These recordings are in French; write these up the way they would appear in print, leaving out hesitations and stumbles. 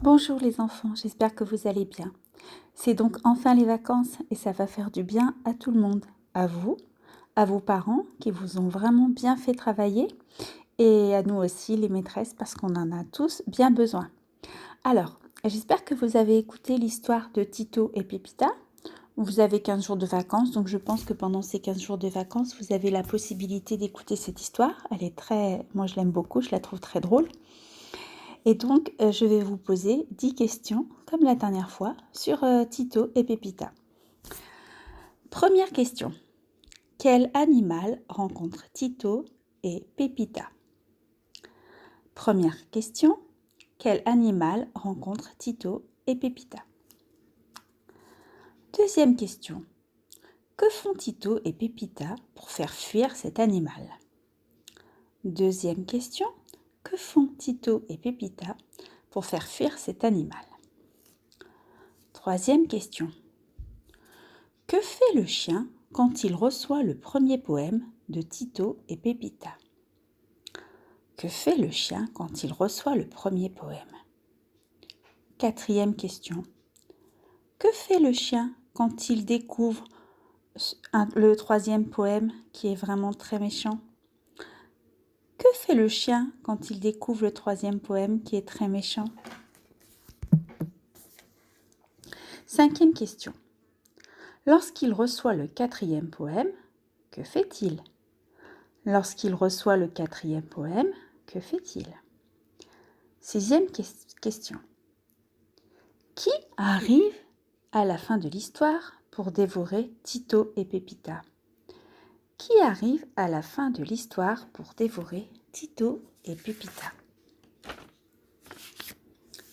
Bonjour les enfants, j'espère que vous allez bien. C'est donc enfin les vacances et ça va faire du bien à tout le monde. À vous, à vos parents qui vous ont vraiment bien fait travailler et à nous aussi les maîtresses parce qu'on en a tous bien besoin. Alors, j'espère que vous avez écouté l'histoire de Tito et Pépita. Vous avez 15 jours de vacances, donc je pense que pendant ces 15 jours de vacances, vous avez la possibilité d'écouter cette histoire. Elle est moi je l'aime beaucoup, je la trouve très drôle. Et donc, je vais vous poser 10 questions, comme la dernière fois, sur Tito et Pépita. Première question. Quel animal rencontre Tito et Pépita? Première question. Quel animal rencontre Tito et Pépita? Deuxième question. Que font Tito et Pépita pour faire fuir cet animal? Deuxième question. Que font Tito et Pépita pour faire fuir cet animal? Troisième question. Que fait le chien quand il reçoit le premier poème de Tito et Pépita? Que fait le chien quand il reçoit le premier poème? Quatrième question. Que fait le chien quand il découvre le troisième poème qui est vraiment très méchant? Que fait le chien quand il découvre le troisième poème qui est très méchant? Cinquième question. Lorsqu'il reçoit le quatrième poème, que fait-il? Lorsqu'il reçoit le quatrième poème, que fait-il? Sixième question. Qui arrive à la fin de l'histoire pour dévorer Tito et Pépita? Qui arrive à la fin de l'histoire pour dévorer Tito et Pépita?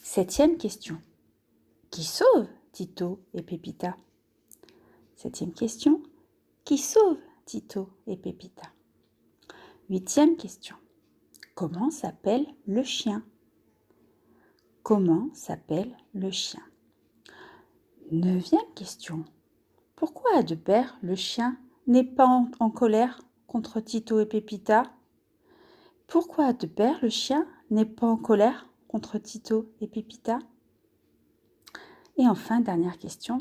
Septième question. Qui sauve Tito et Pépita? Septième question. Qui sauve Tito et Pépita? Huitième question. Comment s'appelle le chien? Comment s'appelle le chien? Neuvième question. Pourquoi à deux paires le chien n'est pas en colère contre Tito et Pépita? Pourquoi à deux paires le chien n'est pas en colère contre Tito et Pépita? Et enfin, dernière question.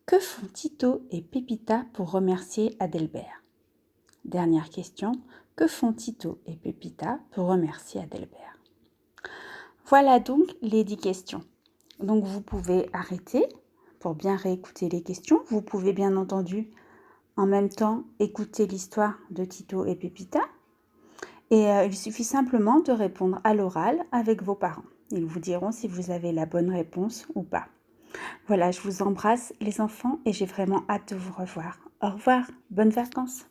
Que font Tito et Pépita pour remercier Adelbert? Dernière question. Que font Tito et Pépita pour remercier Adelbert? Voilà donc les 10 questions. Donc vous pouvez arrêter pour bien réécouter les questions. Vous pouvez bien entendu en même temps écouter l'histoire de Tito et Pépita. Et il suffit simplement de répondre à l'oral avec vos parents. Ils vous diront si vous avez la bonne réponse ou pas. Voilà, je vous embrasse les enfants et j'ai vraiment hâte de vous revoir. Au revoir, bonnes vacances.